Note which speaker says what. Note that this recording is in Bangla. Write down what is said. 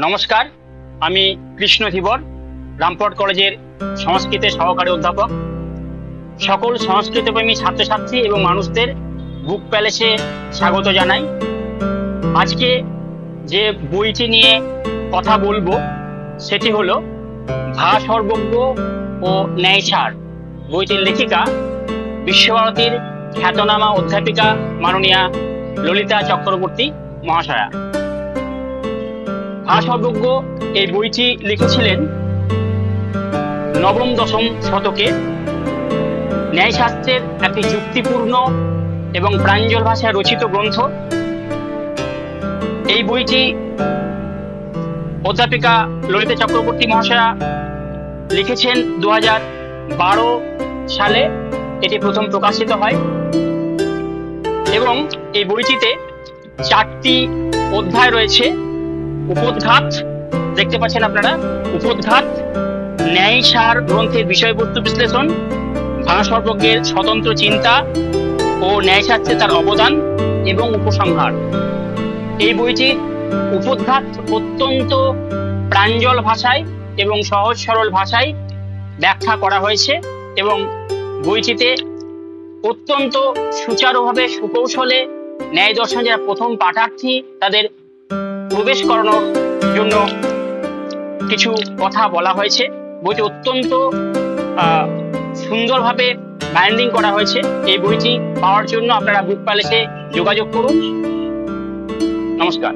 Speaker 1: নমস্কার, আমি কৃষ্ণ ধীবর, রামপুরহাট কলেজের সংস্কৃতের সহকারী অধ্যাপক। সকল সংস্কৃতপ্রেমী ছাত্রছাত্রী এবং মানুষদের বুক প্যালেসে স্বাগত জানাই। আজকে যে বইটি নিয়ে কথা বলবো সেটি হলো ভাষাসর্বজ্ঞ ও ন্যায়সার। বইটির লেখিকা বিশ্বভারতীর খ্যাতনামা অধ্যাপিকা মাননীয়া ললিতা চক্রবর্তী মহাশয়া। ভাষাসর্বজ্ঞ এই বইটি লিখেছিলেন নবম দশম শতকে। ন্যায়শাস্ত্রের একটি যুক্তিপূর্ণ এবং প্রাঞ্জল ভাষায় রচিত গ্রন্থ। এই বইটি অধ্যাপিকা ললিতা চক্রবর্তী মহাশয়া লিখেছেন 2012 সালে। এটি প্রথম প্রকাশিত হয় এবং এই বইটিতে 4টি অধ্যায় রয়েছে। উপোদ্ঘাত, দেখতে পাচ্ছেন আপনারা, উপোদ্ঘাত, ন্যায়সার গ্রন্থের বিষয়বস্তু বিশ্লেষণ, ভাষাসর্বজ্ঞের স্বতন্ত্র চিন্তা ও ন্যায়শাস্ত্রে তার অবদান এবং উপসংহার। এই বইটির উপোদ্ঘাত অত্যন্ত প্রাঞ্জল ভাষায় এবং সহজ সরল ভাষায় ব্যাখ্যা করা হয়েছে এবং বইটিতে অত্যন্ত সুচারুভাবে সুকৌশলে ন্যায় দর্শন যারা প্রথম পাঠার্থী তাদের প্রবেশ করানোর জন্য কিছু কথা বলা হয়েছে। বইটি অত্যন্ত সুন্দরভাবে বাইন্ডিং করা হয়েছে। এই বইটি পাওয়ার জন্য আপনারা বুক প্যালেসে যোগাযোগ করুন। নমস্কার।